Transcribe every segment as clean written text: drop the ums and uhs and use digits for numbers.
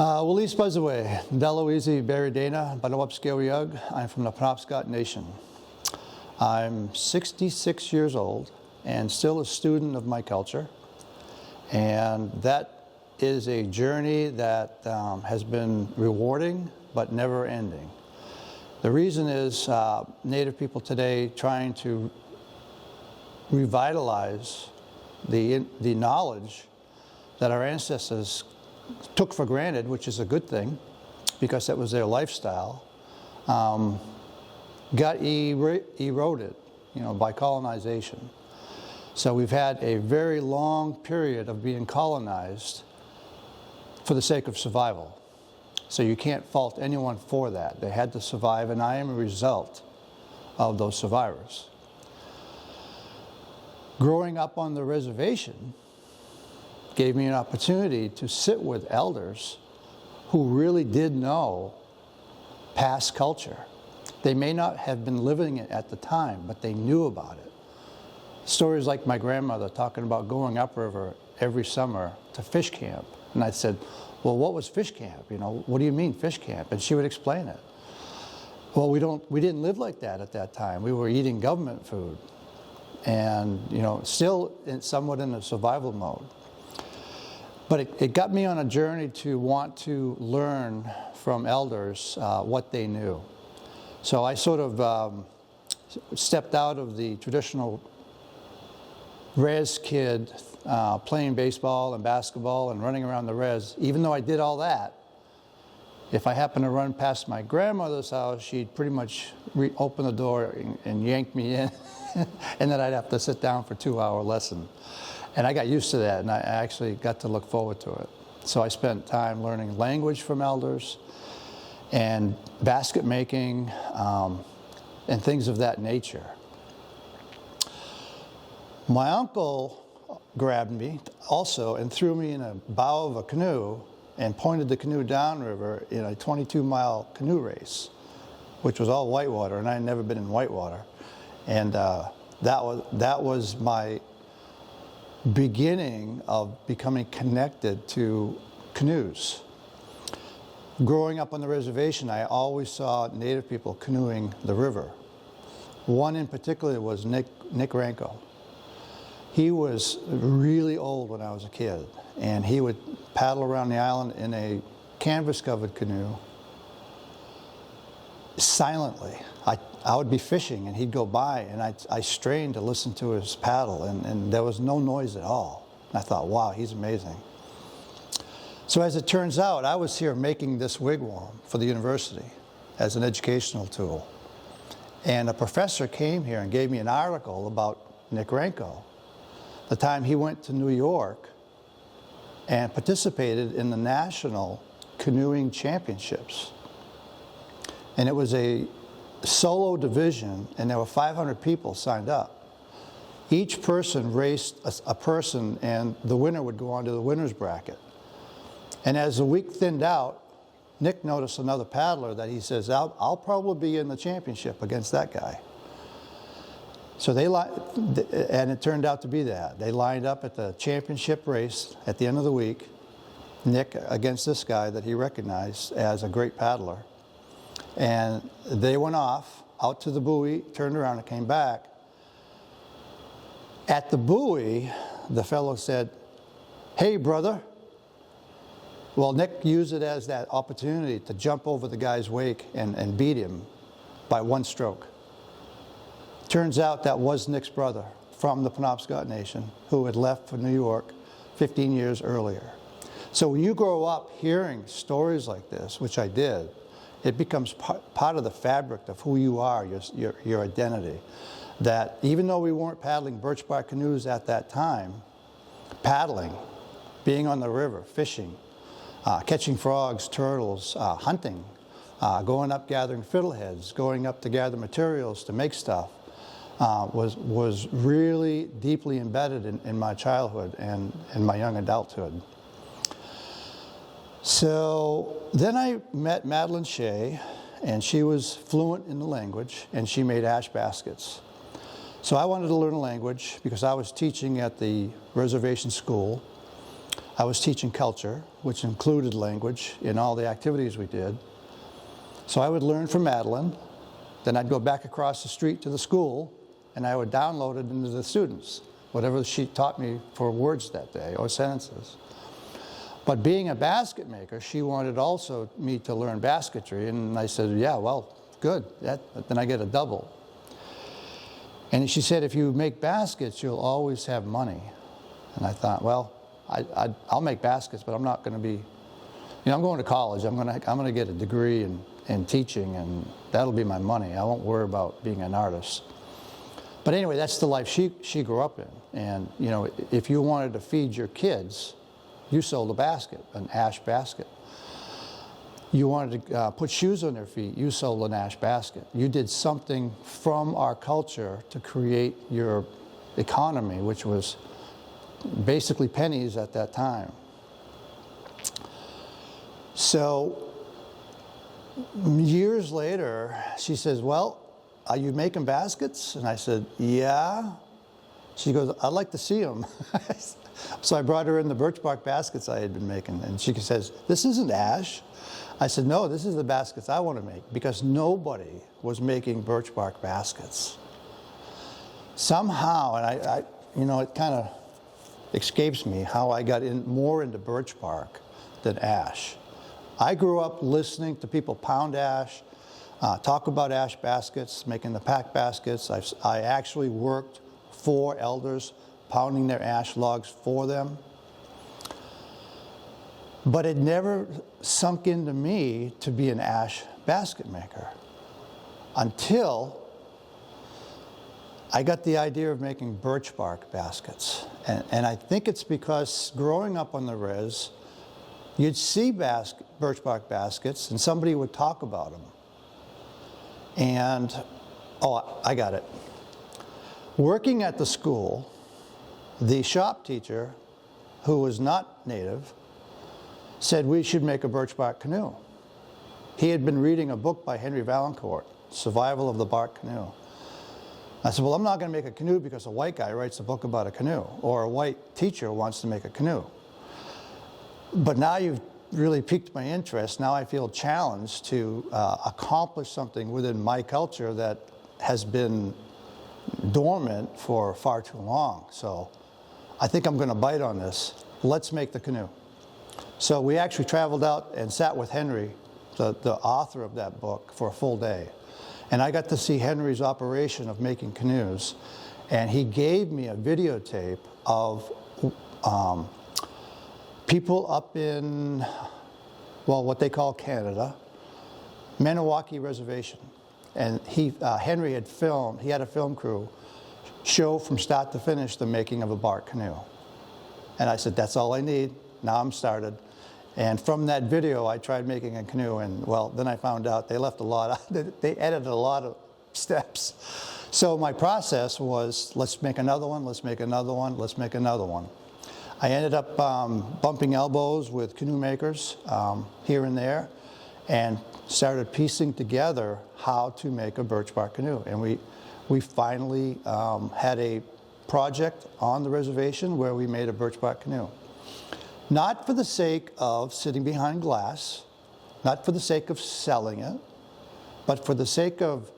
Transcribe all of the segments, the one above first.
Willis Buzzaway, Deloise Beridana, Penobscot. I'm from the Penobscot Nation. I'm 66 years old and still a student of my culture. And that is a journey that has been rewarding but never ending. The reason is Native people today trying to revitalize the knowledge that our ancestors took for granted, which is a good thing because that was their lifestyle, got eroded, by colonization. So we've had a very long period of being colonized for the sake of survival. So you can't fault anyone for that. They had to survive, and I am a result of those survivors. Growing up on the reservation gave me an opportunity to sit with elders who really did know past culture. They may not have been living it at the time, but they knew about it. Stories like my grandmother talking about going upriver every summer to fish camp. And I said, well, what was fish camp? What do you mean fish camp? And she would explain it. Well, we didn't live like that at that time. We were eating government food and, still somewhat in a survival mode. But it got me on a journey to want to learn from elders what they knew. So I sort of stepped out of the traditional res kid playing baseball and basketball and running around the res. Even though I did all that, if I happened to run past my grandmother's house, she'd pretty much open the door and yank me in, and then I'd have to sit down for a 2-hour lesson. And I got used to that, and I actually got to look forward to it. So I spent time learning language from elders and basket making and things of that nature. My uncle grabbed me also and threw me in a bow of a canoe and pointed the canoe downriver in a 22-mile canoe race, which was all whitewater, and I had never been in whitewater. And that was my beginning of becoming connected to canoes. Growing up on the reservation, I always saw Native people canoeing the river. One in particular was Nick Ranko. He was really old when I was a kid, and he would paddle around the island in a canvas-covered canoe silently. I would be fishing, and he'd go by, and I strained to listen to his paddle, and there was no noise at all. And I thought, wow, he's amazing. So as it turns out, I was here making this wigwam for the university as an educational tool. And a professor came here and gave me an article about Nick Ranko, the time he went to New York and participated in the National Canoeing Championships. And it was a solo division, and there were 500 people signed up. Each person raced a person, and the winner would go on to the winner's bracket. And as the week thinned out, Nick noticed another paddler that he says, I'll probably be in the championship against that guy. So and it turned out to be that. They lined up at the championship race at the end of the week, Nick against this guy that he recognized as a great paddler. And they went off out to the buoy, turned around and came back. At the buoy, the fellow said, hey, brother. Well, Nick used it as that opportunity to jump over the guy's wake and beat him by one stroke. Turns out that was Nick's brother from the Penobscot Nation who had left for New York 15 years earlier. So when you grow up hearing stories like this, which I did, it becomes part of the fabric of who you are, your identity. That even though we weren't paddling birchbark canoes at that time, paddling, being on the river, fishing, catching frogs, turtles, hunting, going up gathering fiddleheads, going up to gather materials to make stuff, was really deeply embedded in my childhood and in my young adulthood. So then I met Madeline Shea, and she was fluent in the language, and she made ash baskets. So I wanted to learn a language because I was teaching at the reservation school. I was teaching culture, which included language in all the activities we did. So I would learn from Madeline, then I'd go back across the street to the school, and I would download it into the students, whatever she taught me for words that day or sentences. But being a basket maker, she wanted also me to learn basketry, and I said, yeah, well, good, then I get a double. And she said, if you make baskets, you'll always have money. And I thought, well, I'll make baskets, but I'm not going to be, I'm going to college. I'm going to get a degree in teaching, and that'll be my money. I won't worry about being an artist. But anyway, that's the life she grew up in. And, if you wanted to feed your kids, you sold a basket, an ash basket. You wanted to put shoes on their feet, you sold an ash basket. You did something from our culture to create your economy, which was basically pennies at that time. So years later, she says, well, are you making baskets? And I said, yeah. She goes, I'd like to see them. So I brought her in the birchbark baskets I had been making, and she says, this isn't ash. I said, no, this is the baskets I want to make, because nobody was making birchbark baskets. Somehow, and I it kind of escapes me how I got more into birchbark than ash. I grew up listening to people pound ash, talk about ash baskets, making the pack baskets. I actually worked for elders, pounding their ash logs for them. But it never sunk into me to be an ash basket maker until I got the idea of making birchbark baskets. And I think it's because growing up on the res, you'd see birchbark baskets and somebody would talk about them. And, I got it. Working at the school, the shop teacher, who was not native, said we should make a birchbark canoe. He had been reading a book by Henry Valancourt, Survival of the Bark Canoe. I said, well, I'm not going to make a canoe because a white guy writes a book about a canoe, or a white teacher wants to make a canoe. But now you've really piqued my interest. Now I feel challenged to accomplish something within my culture that has been dormant for far too long. So I think I'm going to bite on this. Let's make the canoe. So we actually traveled out and sat with Henry, the author of that book, for a full day. And I got to see Henry's operation of making canoes. And he gave me a videotape of people up in, what they call Canada, Maniwaki Reservation. And Henry had filmed, he had a film crew show from start to finish the making of a bark canoe. And I said, that's all I need. Now I'm started. And from that video, I tried making a canoe, and then I found out they left they edited a lot of steps. So my process was, let's make another one, let's make another one, let's make another one. I ended up bumping elbows with canoe makers here and there, and started piecing together how to make a birchbark canoe. And we finally had a project on the reservation where we made a birchbark canoe. Not for the sake of sitting behind glass, not for the sake of selling it, but for the sake of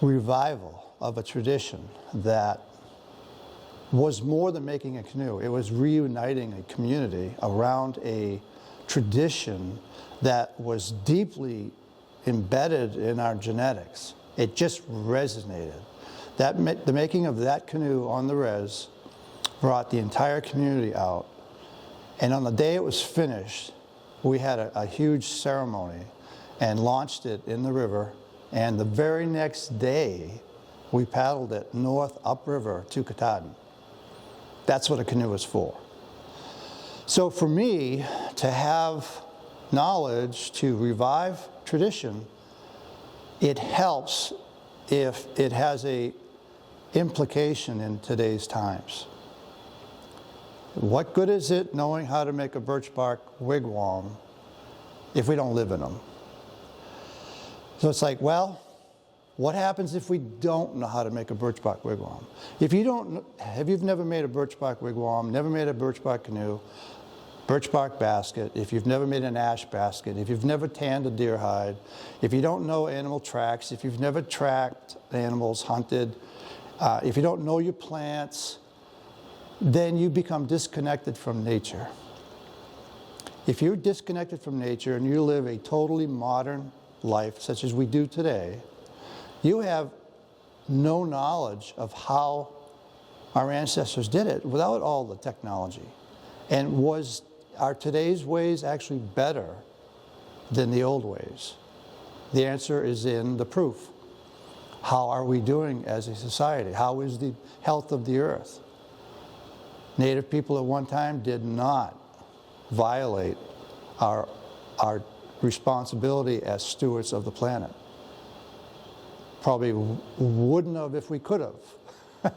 revival of a tradition that was more than making a canoe. It was reuniting a community around a tradition that was deeply embedded in our genetics. It just resonated. The making of that canoe on the res brought the entire community out. And on the day it was finished, we had a huge ceremony and launched it in the river. And the very next day, we paddled it north upriver to Katahdin. That's what a canoe is for. So for me, to have knowledge to revive tradition, it helps if it has a implication in today's times. What good is it knowing how to make a birchbark wigwam if we don't live in them? So it's like, what happens if we don't know how to make a birchbark wigwam? If you've never made a birchbark wigwam, never made a birchbark canoe, birch bark basket, if you've never made an ash basket, if you've never tanned a deer hide, if you don't know animal tracks, if you've never tracked animals, hunted, if you don't know your plants, then you become disconnected from nature. If you're disconnected from nature and you live a totally modern life, such as we do today, you have no knowledge of how our ancestors did it without all the technology. And are today's ways actually better than the old ways? The answer is in the proof. How are we doing as a society? How is the health of the earth? Native people at one time did not violate our responsibility as stewards of the planet. Probably wouldn't have if we could have,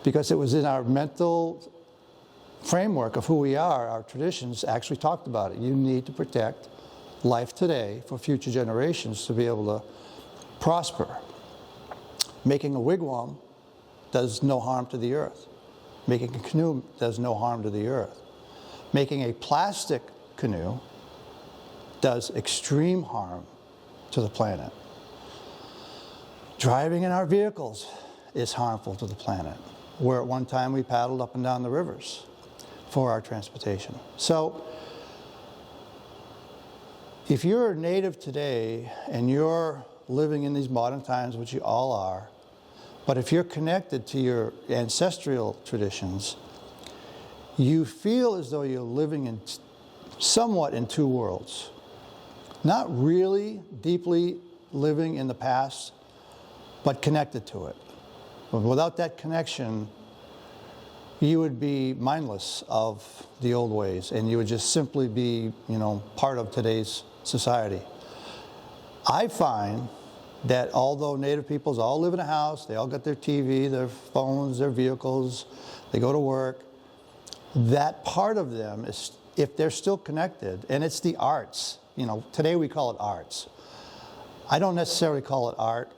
because it was in our mental framework of who we are. Our traditions actually talked about it. You need to protect life today for future generations to be able to prosper. Making a wigwam does no harm to the earth. Making a canoe does no harm to the earth. Making a plastic canoe does extreme harm to the planet. Driving in our vehicles is harmful to the planet, where at one time we paddled up and down the rivers for our transportation. So if you're a native today and you're living in these modern times, which you all are, but if you're connected to your ancestral traditions, you feel as though you're living in somewhat in two worlds. Not really deeply living in the past, but connected to it. But without that connection, you would be mindless of the old ways, and you would just simply be, part of today's society. I find that although Native peoples all live in a house, they all got their TV, their phones, their vehicles, they go to work, that part of them is, if they're still connected, and it's the arts. Today we call it arts. I don't necessarily call it art.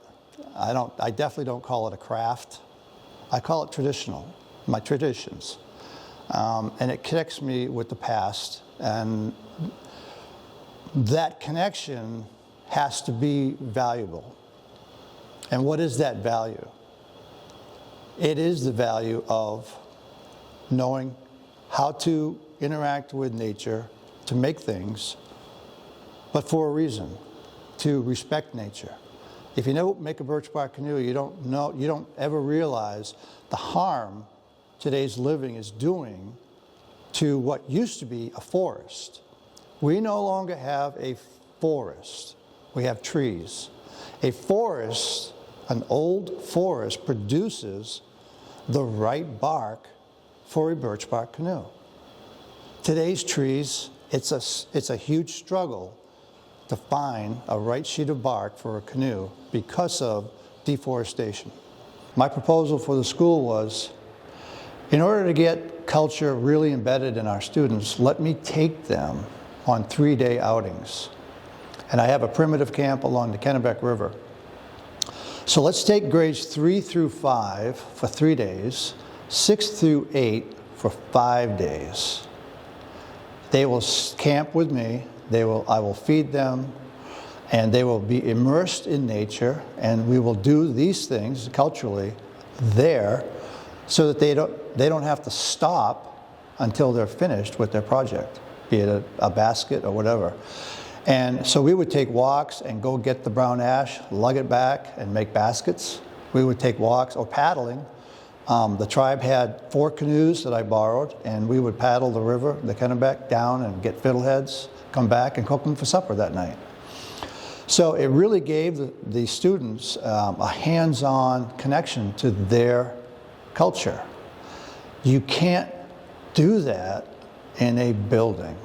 I definitely don't call it a craft. I call it traditional, my traditions. And it connects me with the past. And that connection has to be valuable. And what is that value? It is the value of knowing how to interact with nature, to make things, but for a reason, to respect nature. If you don't make a birch bark canoe, you don't ever realize the harm today's living is doing to what used to be a forest. We no longer have a forest. We have trees. A forest, an old forest, produces the right bark for a birch bark canoe. Today's trees, it's a huge struggle to find a right sheet of bark for a canoe because of deforestation. My proposal for the school was, in order to get culture really embedded in our students, let me take them on 3-day outings. And I have a primitive camp along the Kennebec River. So let's take grades 3 through 5 for 3 days, 6 through 8 for 5 days. They will camp with me. I will feed them, and they will be immersed in nature, and we will do these things culturally there so that they don't have to stop until they're finished with their project, be it a basket or whatever. And so we would take walks and go get the brown ash, lug it back, and make baskets. We would take walks or paddling. The tribe had 4 canoes that I borrowed, and we would paddle the river, the Kennebec, down and get fiddleheads, come back and cook them for supper that night. So it really gave the students a hands-on connection to their culture. You can't do that in a building.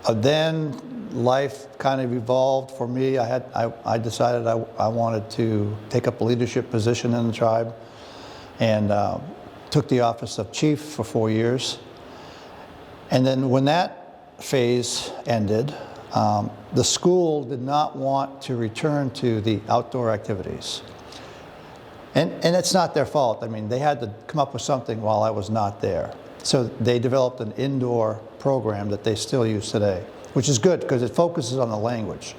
Then life kind of evolved for me. I decided I wanted to take up a leadership position in the tribe, and took the office of chief for 4 years. And then when that phase ended, the school did not want to return to the outdoor activities. And it's not their fault. I mean, they had to come up with something while I was not there. So they developed an indoor program that they still use today, which is good because it focuses on the language,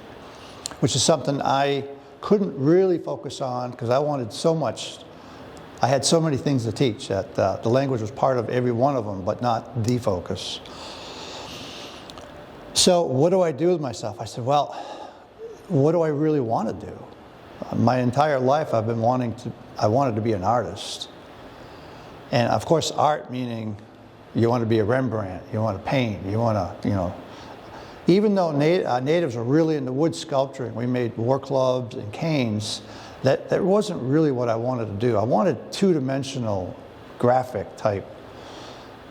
which is something I couldn't really focus on because I had so many things to teach that the language was part of every one of them, but not the focus. So what do I do with myself? I said, well, what do I really want to do? My entire life I wanted to be an artist. And of course, art meaning you want to be a Rembrandt, you want to paint, you want to, even though natives were really into wood sculpturing, we made war clubs and canes, that wasn't really what I wanted to do. I wanted two-dimensional graphic type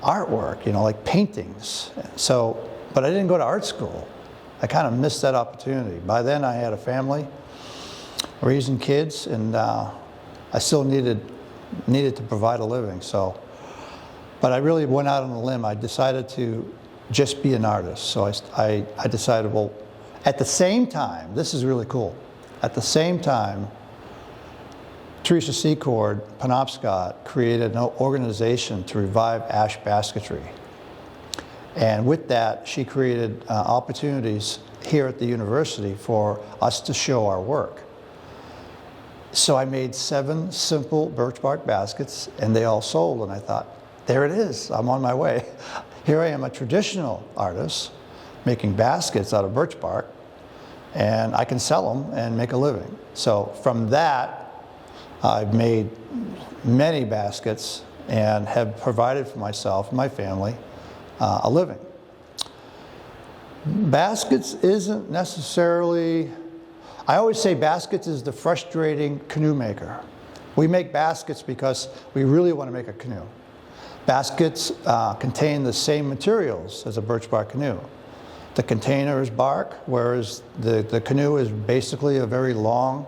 artwork, like paintings. But I didn't go to art school. I kind of missed that opportunity. By then I had a family, raising kids, and I still needed to provide a living. But I really went out on a limb. I decided to just be an artist. So I decided, well, at the same time, this is really cool. At the same time, Teresa Secord, Penobscot, created an organization to revive ash basketry. And with that, she created opportunities here at the university for us to show our work. So I made 7 simple birchbark baskets, and they all sold, and I thought, there it is, I'm on my way. Here I am, a traditional artist, making baskets out of birch bark, and I can sell them and make a living. So from that, I've made many baskets and have provided for myself and my family a living. Baskets isn't necessarily, I always say baskets is the frustrating canoe maker. We make baskets because we really want to make a canoe. Baskets contain the same materials as a birch bark canoe. The container is bark, whereas the canoe is basically a very long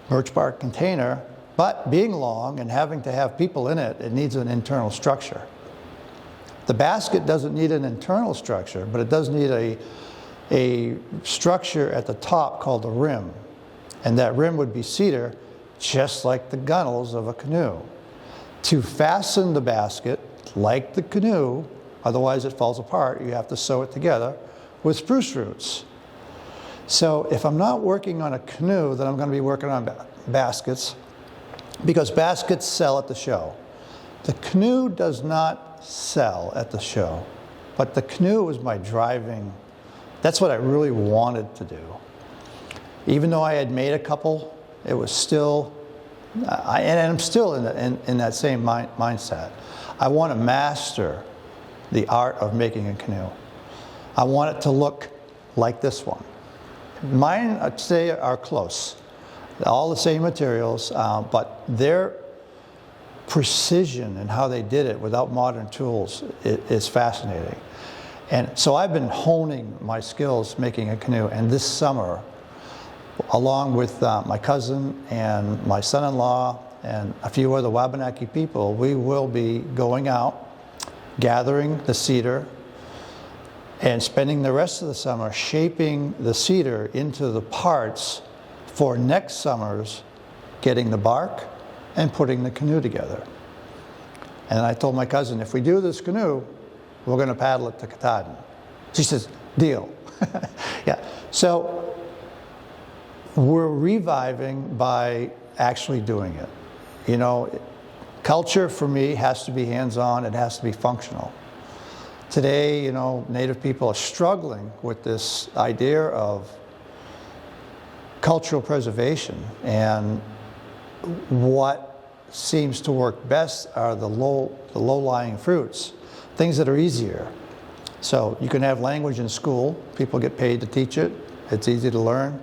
birch bark container, but being long and having to have people in it, it needs an internal structure. The basket doesn't need an internal structure, but it does need a structure at the top called the rim. And that rim would be cedar, just like the gunnels of a canoe. To fasten the basket, like the canoe, otherwise it falls apart, you have to sew it together with spruce roots. So if I'm not working on a canoe, then I'm going to be working on baskets, because baskets sell at the show. The canoe does not sell at the show, but the canoe was my driving, that's what I really wanted to do. Even though I had made a couple, it was still, and I'm still in that same mindset. I want to master the art of making a canoe. I want it to look like this one. Mine, I'd say, are close. All the same materials, but their precision and how they did it without modern tools is fascinating. And so I've been honing my skills making a canoe, and this summer, along with my cousin and my son-in-law and a few other Wabanaki people, we will be going out, gathering the cedar, and spending the rest of the summer shaping the cedar into the parts for next summer's getting the bark and putting the canoe together. And I told my cousin, if we do this canoe, we're going to paddle it to Katahdin. She says, deal. Yeah. So we're reviving by actually doing it. Culture for me has to be hands-on, it has to be functional. Today, Native people are struggling with this idea of cultural preservation, and what seems to work best are the low-lying fruits, things that are easier. So you can have language in school, people get paid to teach it, it's easy to learn.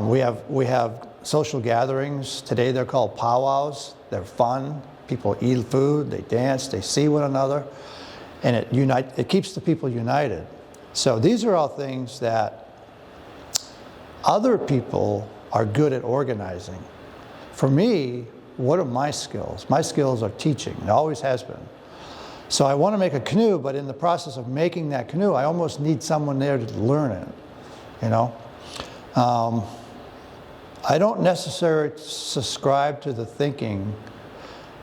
We have social gatherings, today they're called powwows, they're fun, people eat food, they dance, they see one another, and it keeps the people united. So these are all things that other people are good at organizing. For me, what are my skills? My skills are teaching, it always has been. So I want to make a canoe, but in the process of making that canoe, I almost need someone there to learn it, I don't necessarily subscribe to the thinking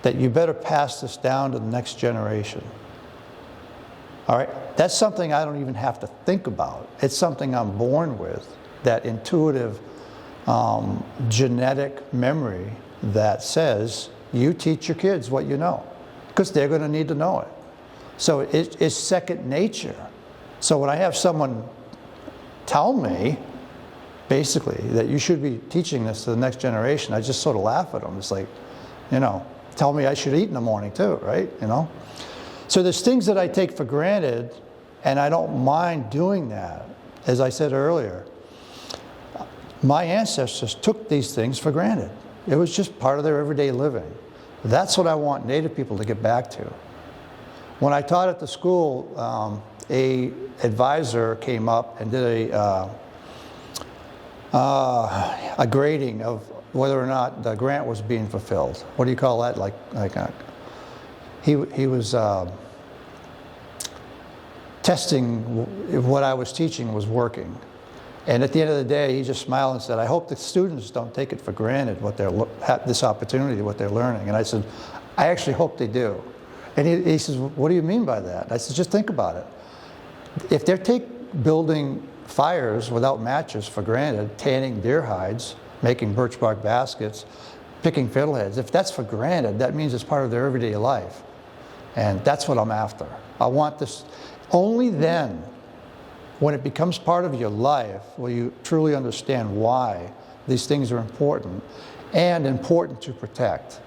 that you better pass this down to the next generation. All right, that's something I don't even have to think about. It's something I'm born with, that intuitive genetic memory that says you teach your kids what you know, because they're going to need to know it. So it's second nature. So when I have someone tell me, basically, that you should be teaching this to the next generation, I just sort of laugh at them. It's like, you know, tell me I should eat in the morning too, right? You know? So there's things that I take for granted, and I don't mind doing that. As I said earlier, my ancestors took these things for granted. It was just part of their everyday living. That's what I want Native people to get back to. When I taught at the school, a advisor came up and did a grading of whether or not the grant was being fulfilled. What do you call that? He was testing what I was teaching was working. And at the end of the day, he just smiled and said, I hope the students don't take it for granted, this opportunity, what they're learning. And I said, I actually hope they do. And he says, what do you mean by that? I said, just think about it. If they're building fires without matches for granted, tanning deer hides, making birchbark baskets, picking fiddleheads, if that's for granted, that means it's part of their everyday life. And that's what I'm after. I want this. Only then, when it becomes part of your life, will you truly understand why these things are important and important to protect.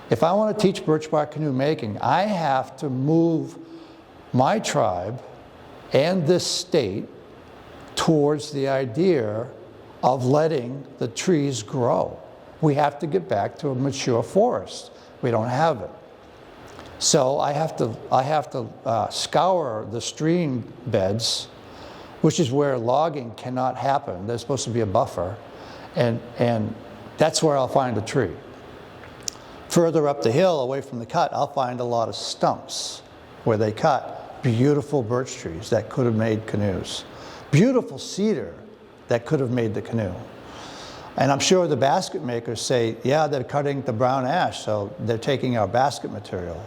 If I want to teach birchbark canoe making, I have to move my tribe and this state towards the idea of letting the trees grow. We have to get back to a mature forest. We don't have it. So I have to scour the stream beds, which is where logging cannot happen. There's supposed to be a buffer, and that's where I'll find a tree. Further up the hill, away from the cut, I'll find a lot of stumps where they cut beautiful birch trees that could have made canoes. Beautiful cedar that could have made the canoe. And I'm sure the basket makers say, yeah, they're cutting the brown ash, so they're taking our basket material.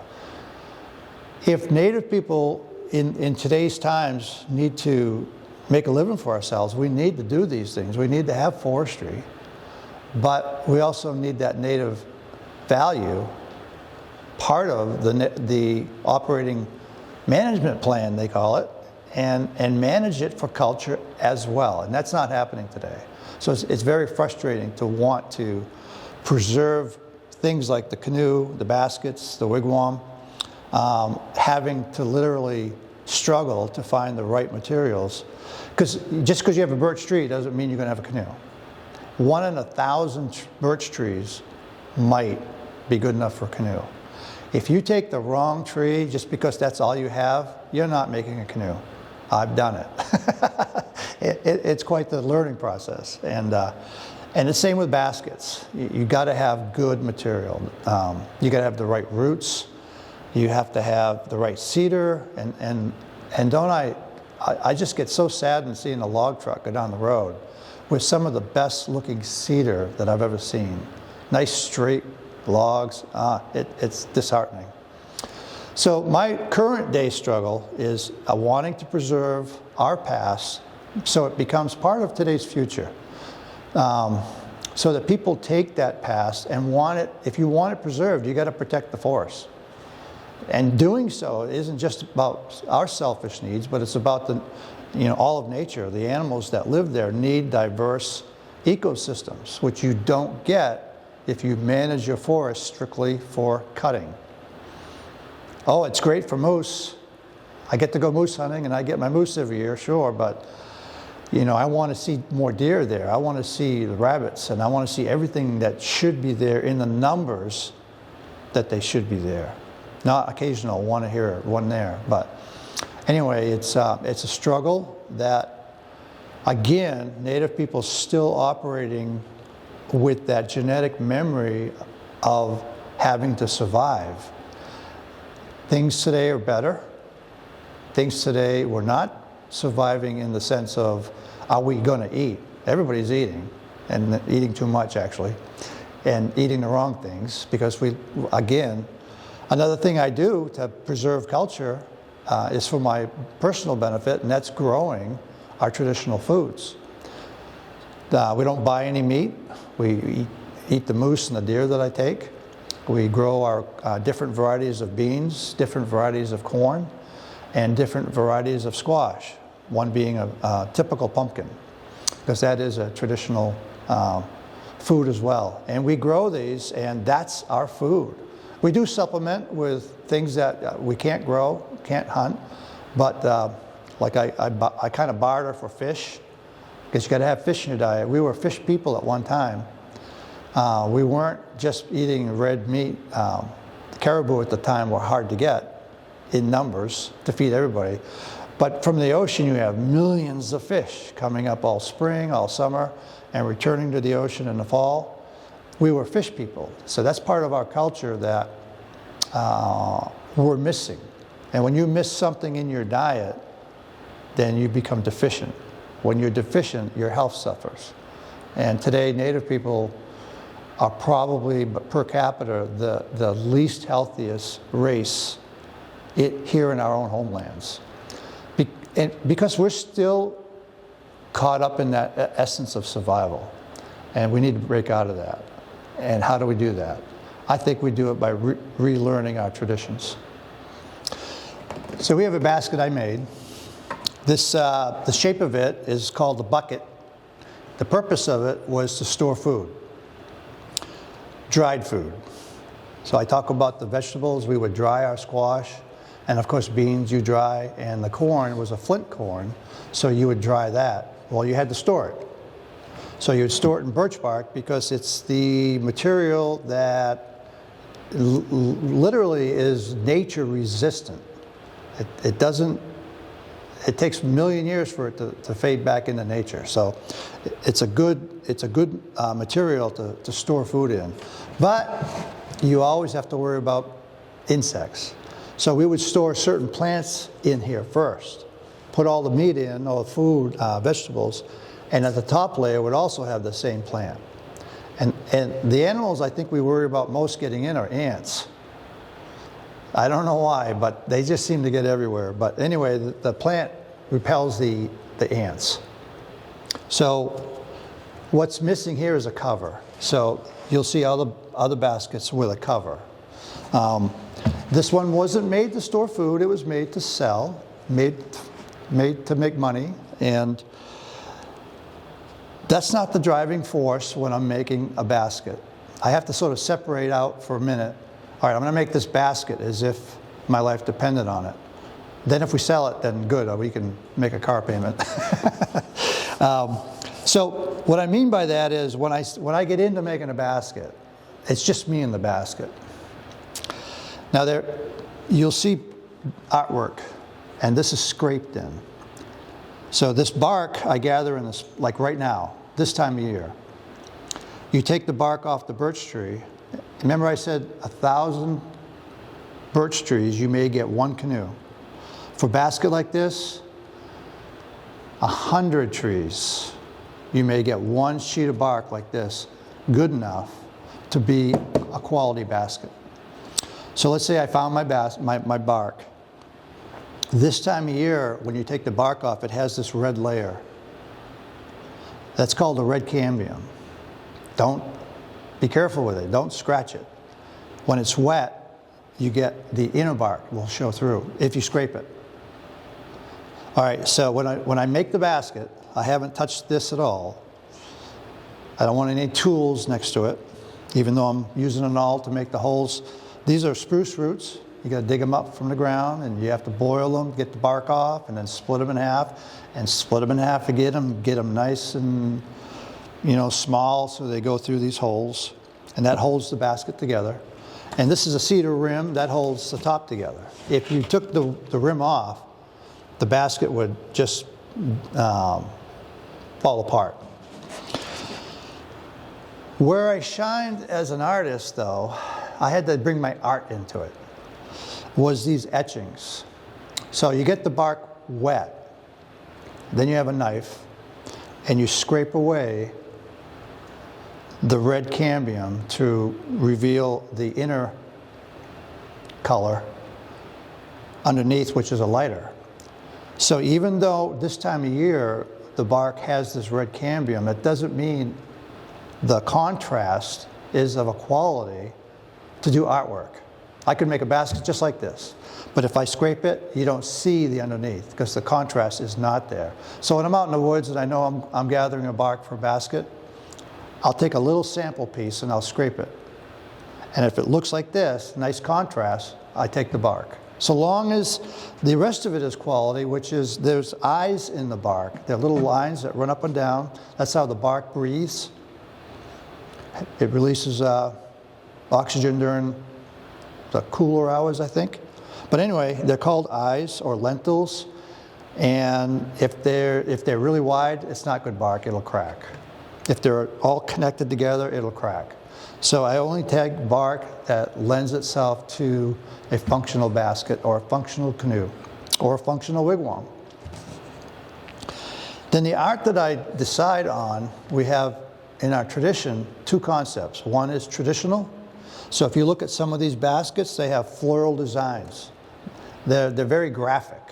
If Native people in today's times need to make a living for ourselves, we need to do these things. We need to have forestry, but we also need that Native value, part of the operating management plan, they call it, and manage it for culture as well. And that's not happening today. So it's very frustrating to want to preserve things like the canoe, the baskets, the wigwam, having to literally struggle to find the right materials. Because just because you have a birch tree doesn't mean you're going to have a canoe. 1 in 1,000 birch trees might be good enough for a canoe. If you take the wrong tree just because that's all you have, you're not making a canoe. I've done it. It's quite the learning process. And the same with baskets. You got to have good material. You got to have the right roots. You have to have the right cedar. And don't I just get so saddened seeing a log truck go down the road with some of the best looking cedar that I've ever seen. Nice straight logs. It's disheartening. So my current day struggle is wanting to preserve our past so it becomes part of today's future. So that people take that past and want it, if you want it preserved, you got to protect the forest. And doing so isn't just about our selfish needs, but it's about all of nature. The animals that live there need diverse ecosystems, which you don't get if you manage your forest strictly for cutting. Oh, it's great for moose. I get to go moose hunting and I get my moose every year, sure, but I want to see more deer there. I want to see the rabbits, and I want to see everything that should be there in the numbers that they should be there. Not occasional one here, one there, but anyway, it's a struggle that, again, Native people still operating with that genetic memory of having to survive. Things today are better. Things today, we're not surviving in the sense of, are we going to eat? Everybody's eating, and eating too much actually, and eating the wrong things because another thing I do to preserve culture is for my personal benefit, and that's growing our traditional foods. We don't buy any meat. We eat the moose and the deer that I take. We grow our different varieties of beans, different varieties of corn, and different varieties of squash, one being a typical pumpkin, because that is a traditional food as well. And we grow these, and that's our food. We do supplement with things that we can't grow, can't hunt, but like I kind of barter for fish, because you got to have fish in your diet. We were fish people at one time. We weren't just eating red meat. Caribou at the time were hard to get in numbers to feed everybody. But from the ocean, you have millions of fish coming up all spring, all summer, and returning to the ocean in the fall. We were fish people. So that's part of our culture that we're missing. And when you miss something in your diet, then you become deficient. When you're deficient, your health suffers. And today, Native people are probably, per capita, the least healthiest race here in our own homelands. Because we're still caught up in that essence of survival. And we need to break out of that. And how do we do that? I think we do it by relearning our traditions. So we have a basket I made. This, the shape of it is called the bucket. The purpose of it was to store food, dried food. So I talk about the vegetables. We would dry our squash, and of course beans you dry, and the corn was a flint corn, so you would dry that. Well, you had to store it. So you would store it in birch bark because it's the material that literally is nature resistant. It doesn't, it takes a million years for it to fade back into nature. So it's a good material to store food in. But you always have to worry about insects. So we would store certain plants in here first, put all the meat in, all the food, vegetables, and at the top layer would also have the same plant. And the animals I think we worry about most getting in are ants. I don't know why, but they just seem to get everywhere. But anyway, the plant repels the ants. So what's missing here is a cover. So you'll see other baskets with a cover. This one wasn't made to store food, it was made to sell, made to make money, and that's not the driving force when I'm making a basket. I have to sort of separate out for a minute. All right, I'm going to make this basket as if my life depended on it. Then if we sell it, then good, we can make a car payment. So what I mean by that is when I get into making a basket, it's just me in the basket. Now you'll see artwork, and this is scraped in. So this bark I gather in this, like right now, this time of year. You take the bark off the birch tree. Remember I said 1,000 birch trees, you may get one canoe. For a basket like this, 100 trees, you may get one sheet of bark like this, good enough to be a quality basket. So let's say I found my bark. This time of year, when you take the bark off, it has this red layer. That's called a red cambium. Be careful with it, don't scratch it. When it's wet, you get the inner bark will show through if you scrape it. All right, so when I make the basket, I haven't touched this at all. I don't want any tools next to it, even though I'm using an awl to make the holes. These are spruce roots. You got to dig them up from the ground, and you have to boil them, get the bark off, and then split them in half, and split them in half again, get them nice and small so they go through these holes, and that holds the basket together. And this is a cedar rim that holds the top together. If you took the rim off, the basket would just fall apart. Where I shined as an artist, though, I had to bring my art into it, was these etchings. So you get the bark wet, then you have a knife, and you scrape away the red cambium to reveal the inner color underneath, which is a lighter. So even though this time of year the bark has this red cambium, it doesn't mean the contrast is of a quality to do artwork. I could make a basket just like this, but if I scrape it, you don't see the underneath because the contrast is not there. So when I'm out in the woods and I know I'm gathering a bark for a basket, I'll take a little sample piece and I'll scrape it. And if it looks like this, nice contrast, I take the bark. So long as the rest of it is quality, which is there's eyes in the bark. There are little lines that run up and down. That's how the bark breathes. It releases oxygen during the cooler hours, I think. But anyway, they're called eyes or lentils. And if they're really wide, it's not good bark, it'll crack. If they're all connected together, it'll crack. So I only take bark that lends itself to a functional basket or a functional canoe or a functional wigwam. Then the art that I decide on, we have in our tradition two concepts. One is traditional. So if you look at some of these baskets, they have floral designs. They're very graphic,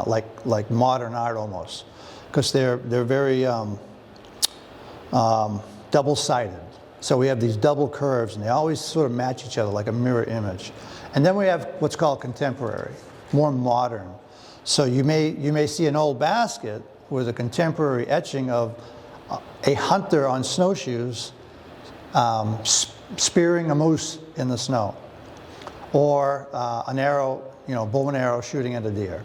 like modern art almost, because they're very double-sided. So we have these double curves, and they always sort of match each other like a mirror image. And then we have what's called contemporary, more modern. So you may see an old basket with a contemporary etching of a hunter on snowshoes spearing a moose in the snow, or an arrow, bow and arrow shooting at a deer.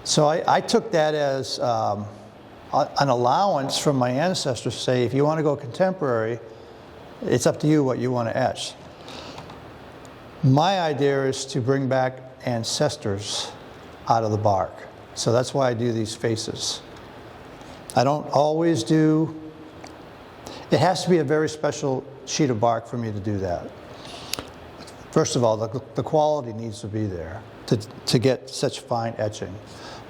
So I took that as an allowance from my ancestors to say, if you want to go contemporary, it's up to you what you want to etch. My idea is to bring back ancestors out of the bark. So that's why I do these faces. I don't always do, it has to be a very special sheet of bark for me to do that. First of all, the quality needs to be there to get such fine etching.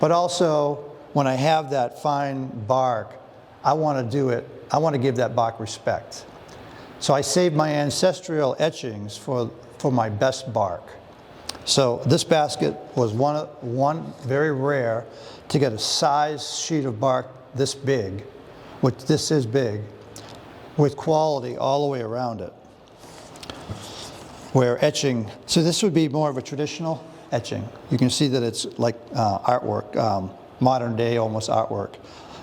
But also, when I have that fine bark, I want to give that bark respect. So I save my ancestral etchings for my best bark. So this basket was one very rare to get a size sheet of bark this big, which this is big, with quality all the way around it. Where etching, so this would be more of a traditional etching. You can see that it's like artwork, modern day almost artwork.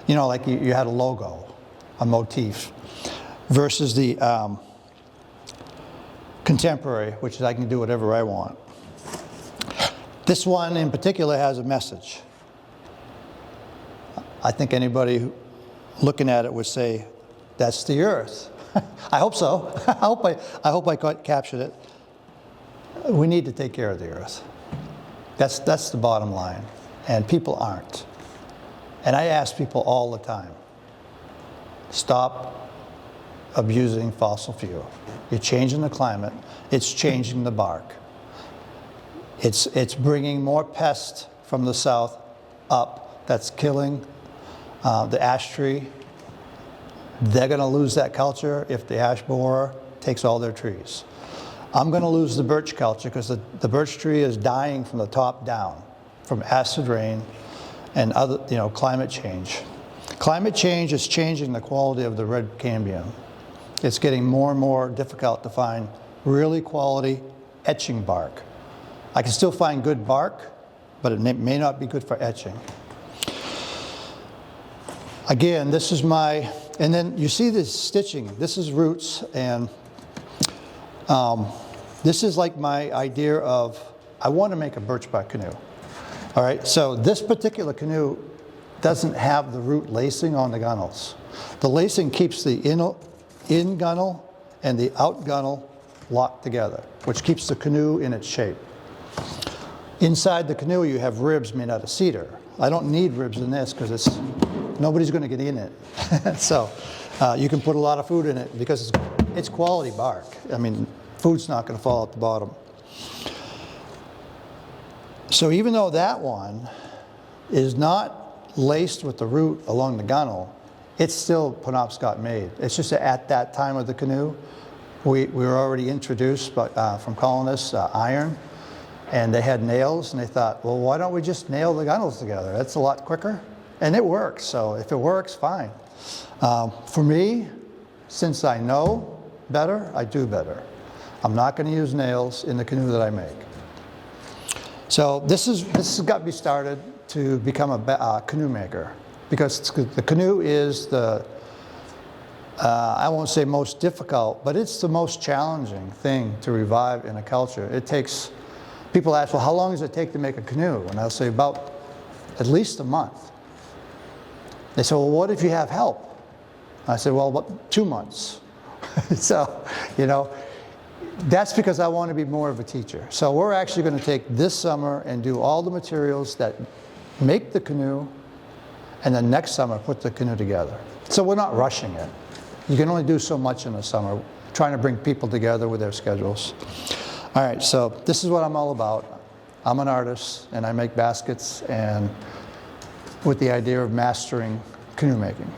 Like you had a logo, a motif, versus the contemporary, which is I can do whatever I want. This one in particular has a message. I think anybody looking at it would say, that's the earth. I hope so. I hope I captured it. We need to take care of the earth. That's the bottom line. And people aren't. And I ask people all the time, stop abusing fossil fuel. You're changing the climate. It's changing the bark. It's bringing more pests from the south up. That's killing the ash tree. They're going to lose that culture if the ash borer takes all their trees. I'm going to lose the birch culture because the birch tree is dying from the top down, from acid rain and other, climate change. Climate change is changing the quality of the red cambium. It's getting more and more difficult to find really quality etching bark. I can still find good bark, but it may not be good for etching. Again, this is and then you see this stitching. This is roots, and this is like my idea of, I want to make a birchbark canoe. All right, so this particular canoe doesn't have the root lacing on the gunnels. The lacing keeps the in gunnel and the out gunnel locked together, which keeps the canoe in its shape. Inside the canoe, you have ribs made out of cedar. I don't need ribs in this because nobody's going to get in it. So you can put a lot of food in it because it's quality bark. I mean, food's not going to fall at the bottom. So even though that one is not laced with the root along the gunnel, it's still Penobscot made. It's just that at that time of the canoe, we were already introduced from colonists iron. And they had nails, and they thought, well, why don't we just nail the gunnels together? That's a lot quicker. And it works, so if it works, fine. For me, since I know better, I do better. I'm not going to use nails in the canoe that I make. So this has got me started to become a canoe maker, because the canoe is the, I won't say most difficult, but it's the most challenging thing to revive in a culture. It takes, people ask, well, how long does it take to make a canoe? And I'll say about at least a month. They say, well, what if you have help? I said, well, about 2 months. So, you know, that's because I want to be more of a teacher. So we're actually going to take this summer and do all the materials that make the canoe, and then next summer put the canoe together. So we're not rushing it. You can only do so much in the summer, trying to bring people together with their schedules. All right, so this is what I'm all about. I'm an artist, and I make baskets, and with the idea of mastering canoe making.